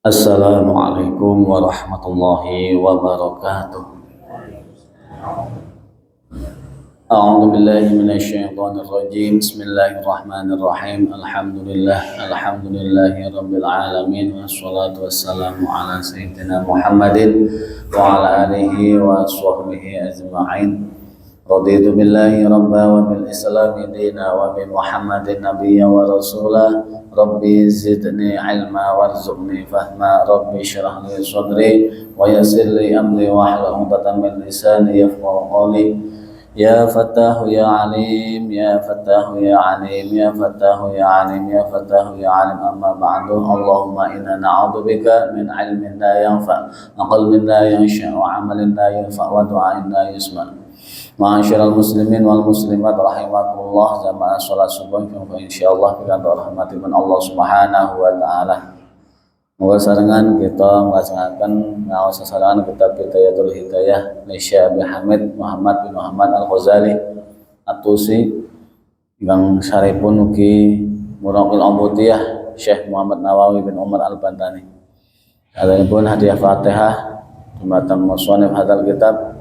Assalamualaikum warahmatullahi wabarakatuh. A'udzu billahi minasyaitonir rajim. Bismillahirrahmanirrahim. Alhamdulillahi rabbil alamin wassalatu wassalamu ala sayyidina Muhammadin wa ala alihi wa sahbihi ajma'in. Raditu billahi rabba wa bil islami dina wa bi Muhammadin nabiyya wa rasula. Rabbi zidni ilma warzuqni fahma. Rabbi syrah li sadri wa yassir li amri wahlul 'uqdatam min lisani yafqahu qawli. Ya Fattahu ya Alim, ya Fattahu ya Alim, ya Fattahu ya Alim, ya Fattahu ya Alim. Amma ba'du. Allahumma inna na'udzubika min ilmin la yanfa' wa qalbin la yansha' wa 'amalin la yanfa' wa du'ain la yusma'. Ma'asyiral muslimin wal muslimat rahimakumullah, jamaah salat subuh insyaallah pikantuk rahmatipun Allah Subhanahu wa taala. Moga sarengan kita nglajengaken ngaos sasarangan kitab Bidayatul Hidayah li Syekh Hamid Muhammad bin Muhammad Al-Ghazali At-Tusi ingkang saripun ugi Muraqil Ubudiyah Syekh Muhammad Nawawi bin Umar Al-Bantani. Adapun hadiah Fatihah dumateng musannif hadzal kitab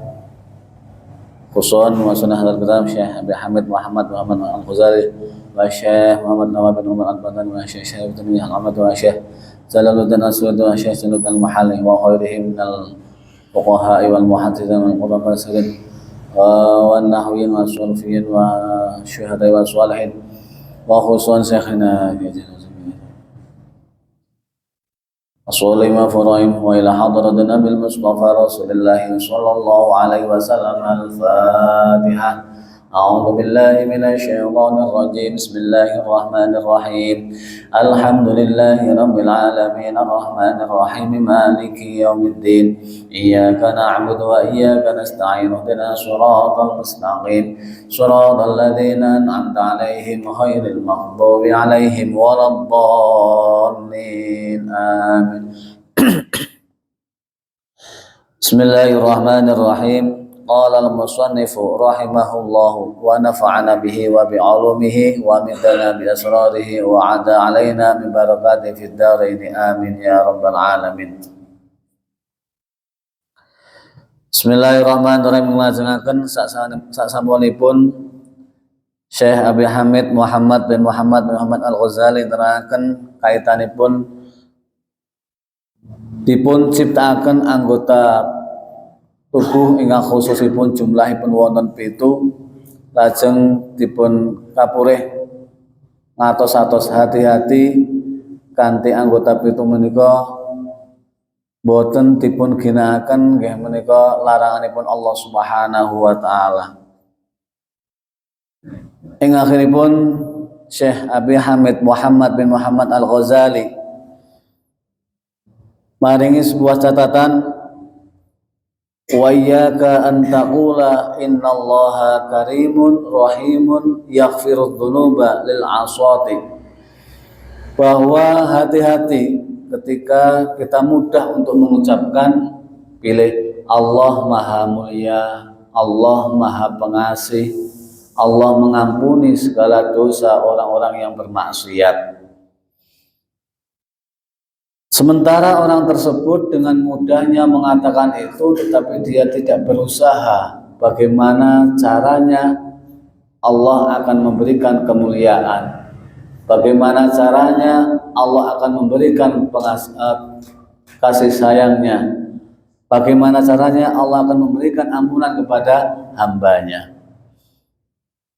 Quson Musanah Al-Kitab Syekh Abi Hamid Muhammad Al-Ghazali wa Syekh Muhammad Nawawi bin Umar Al-Bantani wa Syekh Syarif bin Ahmad wa Syekh Jalaluddin Aswad wa Syekh Jalaluddin Al-Mahalli wa ghairihim minal fuqaha wal muhadditsin wal ulama as-salih wa an-nahwiyyin wa as-sulfiyyin wa syuhada wa shalihin wa khususan syekhina As-Sulaiman Faraim wa ila hadratin Nabil Mustafa Rasulullah sallallahu alaihi wasallam. Al-Fatihah. A'udzu billahi minasyaitonir rajim. Bismillahirrahmanirrahim. Alhamdulillahi rabbil alamin arrahmanir rahim maliki yaumiddin. Iyyaka na'budu wa iyyaka nasta'in. Ihdinas siratal mustaqim. Siratal ladzina an'amta 'alaihim ghairil maghdubi 'alaihim waladdallin. Amin. Bismillahirrahmanirrahim. Qala al-musannifu rahimahullahu wa nafa'ana bihi wa bi'ulumihi wa midana bi asrarihi wa 'ada 'alaina min barakatihi fid dharain. Amin ya rabbal alamin. Bismillahirrahmanirrahim. Nglajengaken sasampunipun Syekh Abi Hamid Muhammad bin Muhammad Al-Ghazali nerangaken kaitanipun dipun ciptakaken anggota tubuh ingkang khususipun jumlahipun wonten 7, lajeng dipun kapurih ngatos-atos hati-hati kanthi anggota 7 menika boten dipun ginakaken nggih menika laranganipun Allah Subhanahu wa taala. Ing akhiripun Syekh Abi Hamid Muhammad bin Muhammad Al-Ghazali maringi sebuah catatan, wa iyyaka an taqula innallaha karimun rahimun yaghfirudz dzunuba lil 'asati. Bahwa hati-hati ketika kita mudah untuk mengucapkan pilih Allah Maha Mulia, Allah Maha Pengasih, Allah mengampuni segala dosa orang-orang yang bermaksiat. Sementara orang tersebut dengan mudahnya mengatakan itu, tetapi dia tidak berusaha bagaimana caranya Allah akan memberikan kemuliaan, bagaimana caranya Allah akan memberikan kasih sayangnya, bagaimana caranya Allah akan memberikan ampunan kepada hambanya.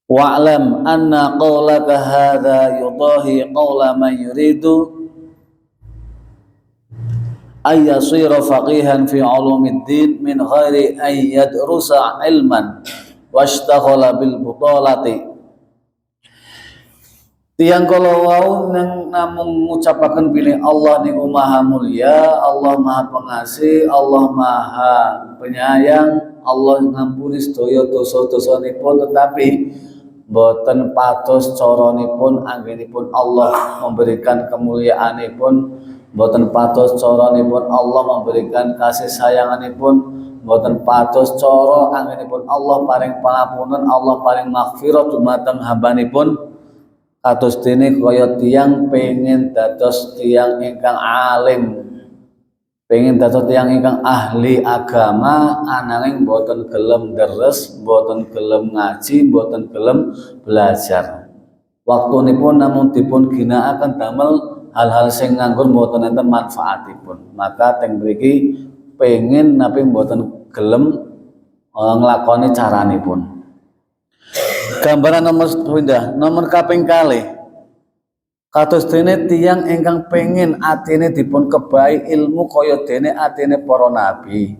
Wa'lam anna qawlaka hadha yudahi qawla man yuridu ayyasira faqihan fi ulumiddin min ghairi ay yadrusa ilman washtaghala bil butalati. Tiang kalau wau namung ngucapaken pilih Allah niku Maha Mulia, Allah Maha Pengasih, Allah Maha Penyayang, Allah ngampuni sedaya dosa-dosanipun, tetapi boten patos caranipun anggenipun Allah memberikan kemuliaanipun, boten patos caranipun Allah memberikan kasih sayanganipun, boten patos cara anggenipun Allah paring pangapunten, Allah paring maghfirah dumateng hambanipun. Kados dene kaya tiyang pengen dados tiyang ingkang alim, pengen dados tiyang ingkang ahli agama ananging boten gelem deres, boten gelem ngaji, boten gelem belajar. Waktunipun namung dipun ginakaken damel hal-hal sing nganggur boten enten manfaatipun. Maka teng mriki pengen napi boten gelem nglakoni caranipun. Gambaran nomor kaping kalih. Kados dene tiyang ingkang pengen atine dipun kebai ilmu kaya dene atine para nabi.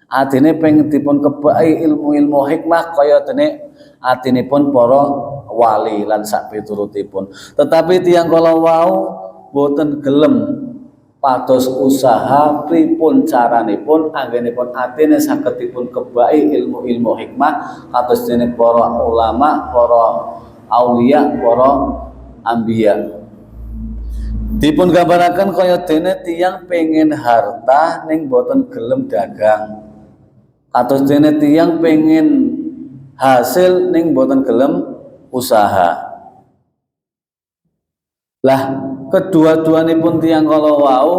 Atine pengen dipun kebai ilmu-ilmu hikmah kaya dene atinipun para wali lan sak piturutipun. Tetapi tiyang kala wau boten gelem pados usaha pripun caranipun anggenipun atine saged dipun kebai ilmu-ilmu hikmah kados dene para ulama, para aulia, para anbiya. Dipun gambaraken kaya dene tiyang pengen harta ning boten gelem dagang. Kados dene tiyang pengen hasil ning boten gelem usaha. Lah kedua-duanipun tiyang kala wau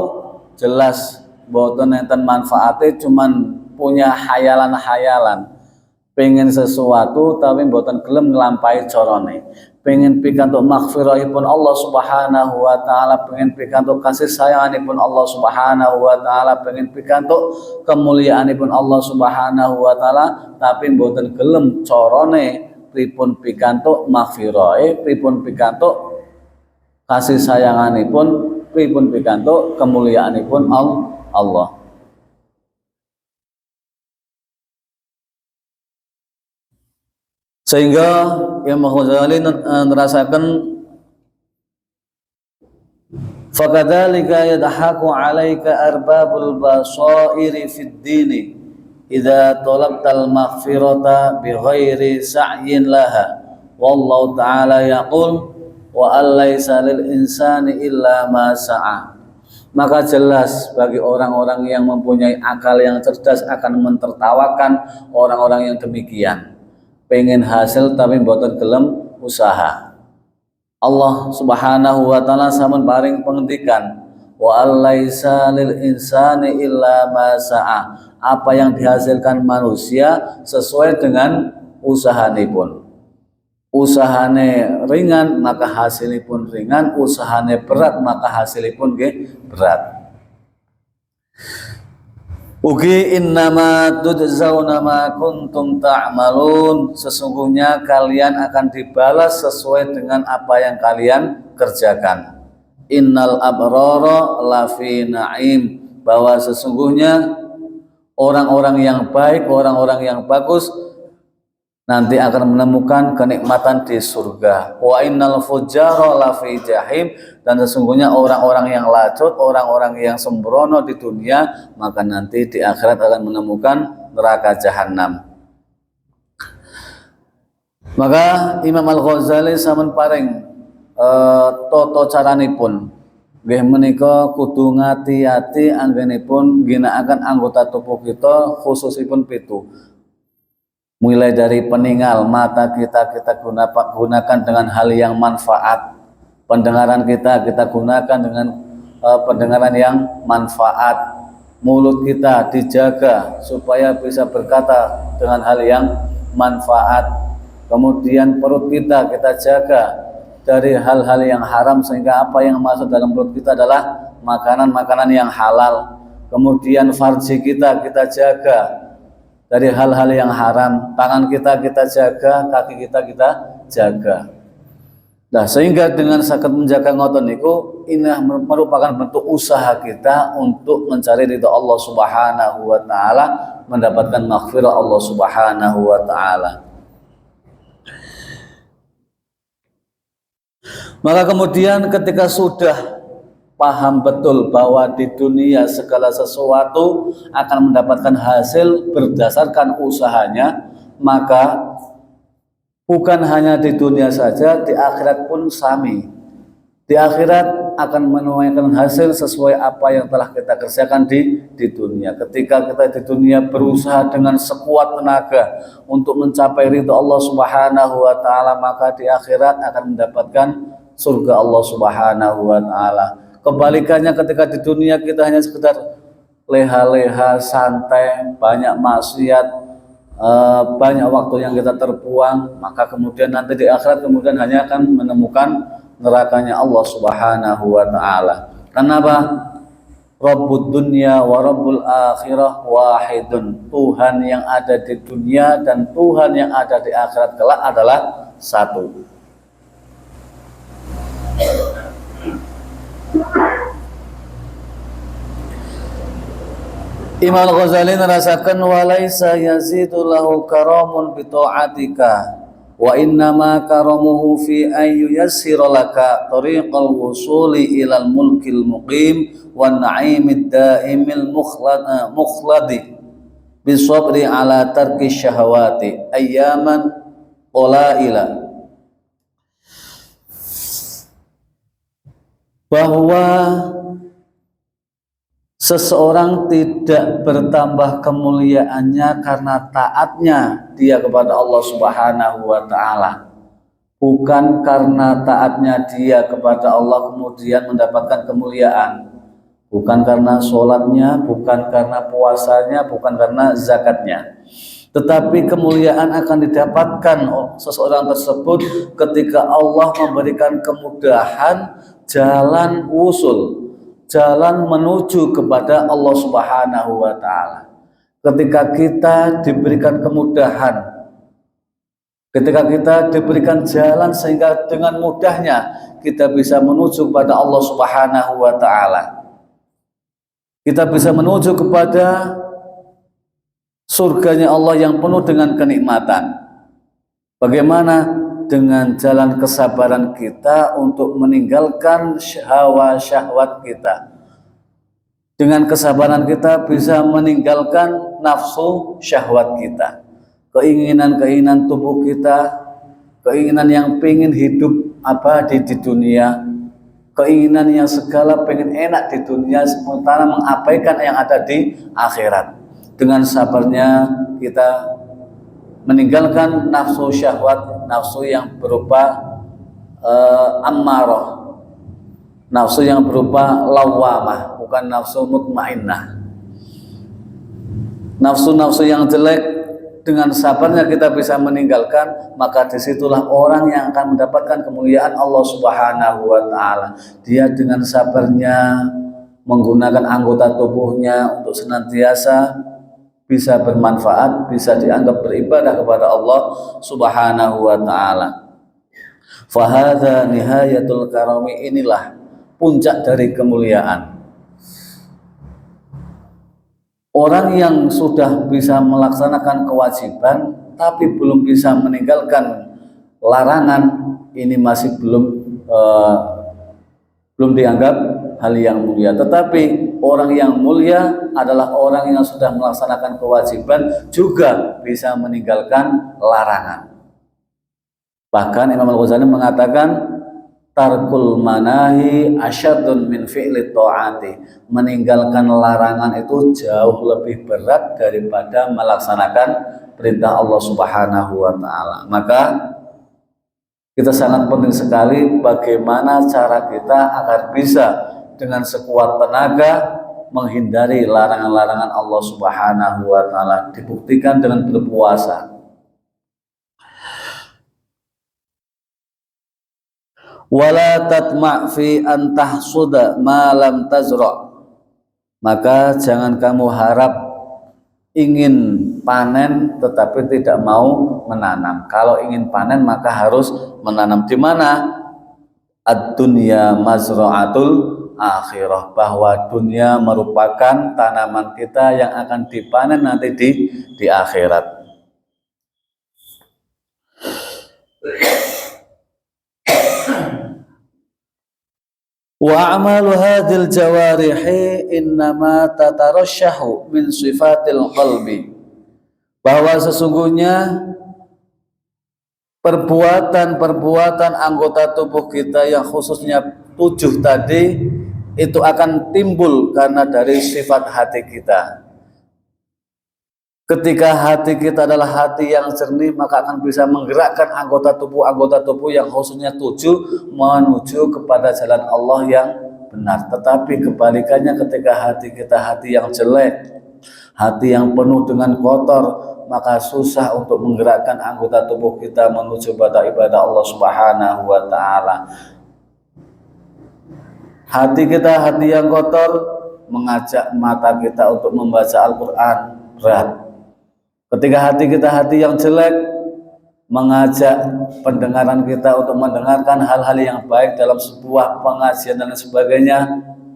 jelas boten enten manfaate, cuman punya hayalan-hayalan. Pengen sesuatu tapi boten gelem nglampahi carane. Pengen pikantuk maghfirahipun Allah Subhanahu wa taala, pengen pikantuk kasih sayanganipun Allah Subhanahu wa taala, pengen pikantuk kemuliaanipun Allah Subhanahu wa taala, tapi mboten gelem carane pripun pikantuk maghfirahe, pripun pikantuk kasih sayanganipun, pripun pikantuk kemuliaanipun Allah. Sehingga Imam Ghazali merasakan fakadzalika yadhaku 'alaika arbabul basairi fid dini idza talabtal maghfirata bighairi sa'yin laha wallahu ta'ala yaqul wa allaysa lil insani illa ma sa'a. Maka jelas bagi orang-orang yang mempunyai akal yang cerdas akan mentertawakan orang-orang yang demikian. Pengen hasil tapi mboten gelem usaha. Allah Subhanahu wa taala sampun paring pengendikan wa allaisa lil insani illa ma sa'a. Apa yang dihasilkan manusia sesuai dengan usahanipun. Usahane ringan maka hasilipun ringan, usahane berat maka hasilipun nggih berat. Ugi innama tujzauna ma kuntum ta'malun, sesungguhnya kalian akan dibalas sesuai dengan apa yang kalian kerjakan. Innal abrara lafi na'im, bahwa sesungguhnya orang-orang yang baik, orang-orang yang bagus nanti akan menemukan kenikmatan di surga. Wa innal fujjara lafi jahim, dan sesungguhnya orang-orang yang lacut, orang-orang yang sembrono di dunia, maka nanti di akhirat akan menemukan neraka jahanam. Maka Imam Al-Ghazali sampun paring tata caranipun. Nggih menika kudu ngati-ati anggenipun ginakaken anggota tubuh kita khususipun 7. Mulai dari peninggal mata kita gunakan dengan hal yang manfaat, pendengaran kita gunakan dengan pendengaran yang manfaat, mulut kita dijaga supaya bisa berkata dengan hal yang manfaat, kemudian perut kita jaga dari hal-hal yang haram sehingga apa yang masuk dalam perut kita adalah makanan-makanan yang halal, kemudian farji kita jaga dari hal-hal yang haram, tangan kita jaga, kaki kita jaga. Nah, sehingga dengan sakit menjaga ngoten niku ini merupakan bentuk usaha kita untuk mencari ridha Allah Subhanahu wa taala, mendapatkan maghfirah Allah Subhanahu wa taala. Maka kemudian ketika sudah paham betul bahwa di dunia segala sesuatu akan mendapatkan hasil berdasarkan usahanya, maka bukan hanya di dunia saja, di akhirat pun sami. Di akhirat akan menuaikan hasil sesuai apa yang telah kita kerjakan di dunia. Ketika kita di dunia berusaha dengan sekuat tenaga untuk mencapai ridha Allah Subhanahu wa taala, maka di akhirat akan mendapatkan surga Allah Subhanahu wa taala. Kebalikannya ketika di dunia kita hanya sekedar leha-leha, santai, banyak maksiat, banyak waktu yang kita terbuang, maka kemudian nanti di akhirat kemudian hanya akan menemukan nerakanya Allah Subhanahu wa taala. Kenapa? Rabbud dunya wa rabbul akhirah wahidun. Tuhan yang ada di dunia dan Tuhan yang ada di akhirat kelak adalah satu. Imam Al-Ghazali merasakan walaisa yazidu lahu karamun bi ta'atika wa innama karamuhu fi an yuyassira laka tariqal wusuli ilal mulkil muqim wan na'imid daimil mukhladi bisabri ala tarki syahawati ayyaman qalaila. Bahwa seseorang tidak bertambah kemuliaannya karena taatnya dia kepada Allah Subhanahu wa taala. Bukan karena taatnya dia kepada Allah kemudian mendapatkan kemuliaan. Bukan karena sholatnya, bukan karena puasanya, bukan karena zakatnya. Tetapi kemuliaan akan didapatkan seseorang tersebut ketika Allah memberikan kemudahan jalan usul, jalan menuju kepada Allah Subhanahu wa taala. Ketika kita diberikan kemudahan, ketika kita diberikan jalan sehingga dengan mudahnya kita bisa menuju kepada Allah Subhanahu wa taala. Kita bisa menuju kepada surganya Allah yang penuh dengan kenikmatan. Bagaimana? Dengan jalan kesabaran kita untuk meninggalkan hawa syahwat kita. Dengan kesabaran kita bisa meninggalkan nafsu syahwat kita, keinginan-keinginan tubuh kita, keinginan yang pengen hidup di dunia, keinginan yang segala pengen enak di dunia sementara mengabaikan yang ada di akhirat. Dengan sabarnya kita meninggalkan nafsu syahwat, nafsu yang berupa ammarah, nafsu yang berupa lawamah, bukan nafsu mutmainnah. Nafsu-nafsu yang jelek dengan sabarnya kita bisa meninggalkan, maka disitulah orang yang akan mendapatkan kemuliaan Allah Subhanahu wa taala. Dia dengan sabarnya menggunakan anggota tubuhnya untuk senantiasa bisa bermanfaat, bisa dianggap beribadah kepada Allah Subhanahu wa taala. Fahadha nihayatul karami, inilah puncak dari kemuliaan. Orang yang sudah bisa melaksanakan kewajiban tapi belum bisa meninggalkan larangan, ini masih belum dianggap hal yang mulia. Tetapi orang yang mulia adalah orang yang sudah melaksanakan kewajiban juga bisa meninggalkan larangan. Bahkan Imam Al-Ghazali mengatakan tarkul manahi asyadun min fi'li ta'ati. Meninggalkan larangan itu jauh lebih berat daripada melaksanakan perintah Allah Subhanahu wa taala. Maka kita sangat penting sekali bagaimana cara kita agar bisa dengan sekuat tenaga menghindari larangan-larangan Allah Subhanahu wa taala. Dibuktikan dengan berpuasa. Wala tatma' fi an tahsuda ma lam tazra'. Maka jangan kamu harap ingin panen tetapi tidak mau menanam. Kalau ingin panen maka harus menanam. Di mana? Ad-dunya mazra'atul akhirah, bahwa dunia merupakan tanaman kita yang akan dipanen nanti di akhirat. Wa amalu hadhil jawarihi innama tatarasyahu min sifatil qalbi, bahwa sesungguhnya perbuatan anggota tubuh kita yang khususnya 7 tadi itu akan timbul karena dari sifat hati kita. Ketika hati kita adalah hati yang jernih, maka akan bisa menggerakkan anggota tubuh yang khususnya 7 menuju kepada jalan Allah yang benar. Tetapi kebalikannya ketika hati kita hati yang jelek, hati yang penuh dengan kotor, maka susah untuk menggerakkan anggota tubuh kita menuju pada ibadah Allah Subhanahu wa taala. Hati kita hati yang kotor mengajak mata kita untuk membaca Al-Qur'an berat. Ketika hati kita hati yang jelek mengajak pendengaran kita untuk mendengarkan hal-hal yang baik dalam sebuah pengajian dan sebagainya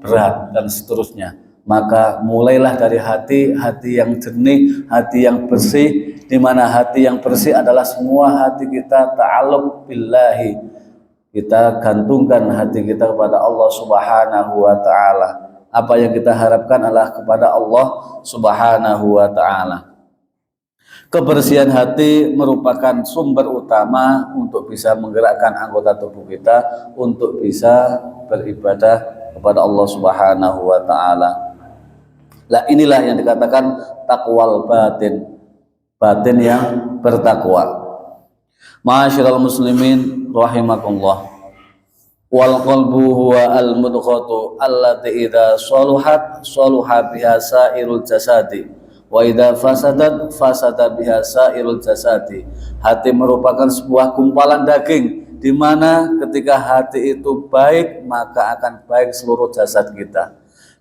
berat, dan seterusnya. Maka mulailah dari hati yang jernih, hati yang bersih, di mana hati yang bersih adalah semua hati kita ta'alluq billahi. Kita gantungkan hati kita kepada Allah Subhanahu wa taala. Apa yang kita harapkan adalah kepada Allah Subhanahu wa taala. Kebersihan hati merupakan sumber utama untuk bisa menggerakkan anggota tubuh kita untuk bisa beribadah kepada Allah Subhanahu wa taala. Lah inilah yang dikatakan taqwal batin, batin yang bertakwa. Ma'asyiral muslimin rahimakumullah. Wal qalbu huwa al mudghatu allati idza saluhat saluha biha sairul jasadi wa idza fasadat fasada biha sairul jasadi. Hati merupakan sebuah gumpalan daging, di mana ketika hati itu baik maka akan baik seluruh jasad kita,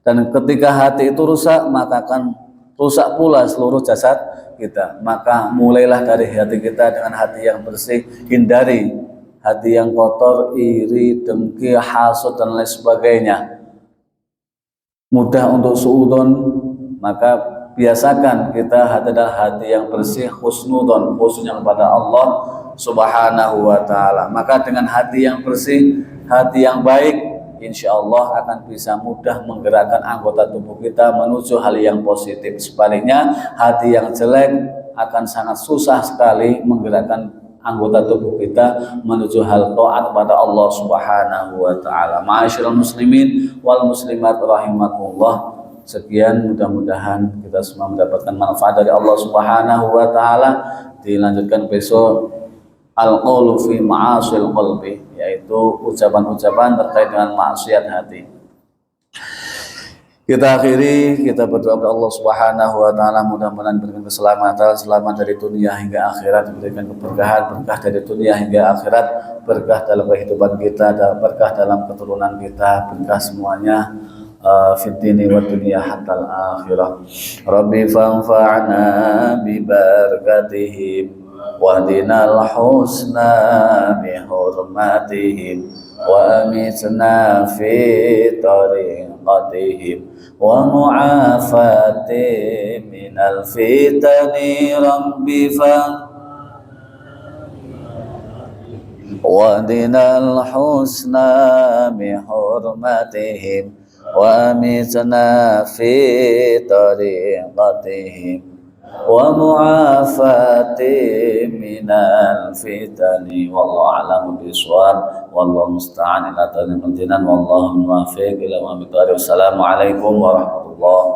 dan ketika hati itu rusak maka akan rusak pula seluruh jasad kita. Maka mulailah dari hati kita dengan hati yang bersih, hindari hati yang kotor, iri, dengki, hasad dan lain sebagainya, mudah untuk suudzon. Maka biasakan kita hati adalah hati yang bersih, husnudzon, khususnya kepada Allah Subhanahu wa taala. Maka dengan hati yang bersih, hati yang baik, insya Allah akan bisa mudah menggerakkan anggota tubuh kita menuju hal yang positif. Sebaliknya, hati yang jelek akan sangat susah sekali menggerakkan anggota tubuh kita menuju hal taat kepada Allah Subhanahu wa taala. Ma'asyiral muslimin wal muslimat rahimakumullah. Sekian, mudah-mudahan kita semua mendapatkan manfaat dari Allah Subhanahu wa taala. Dilanjutkan besok al-qaulu fi ma'asil qalbi, yaitu ucapan-ucapan terkait dengan maksiat hati. Kita akhiri, kita berdoa kepada Allah Subhanahu wa taala, mudah-mudahan diberikan keselamatan, selamat dari dunia hingga akhirat, diberikan keberkahan, berkah dari dunia hingga akhirat, berkah dalam kehidupan kita, dan berkah dalam keturunan kita, berkah semuanya fid dini wa dunya hatta al-akhirah. Rabbi fanfa'na bi barakatihim wahdinal husna bi hurmatihim wa amitna fi tariqatihim wa mu'afati minal fitani rabbi wahdinal husna bi hurmatihim wa amitna fi tariqatihim wa mu'afati minal fitani. Wallahu a'lamu bishawab, wallahu musta'an ila tariqatinan, wallahu muwaffiq ila ma. Wassalamu alaikum warahmatullahi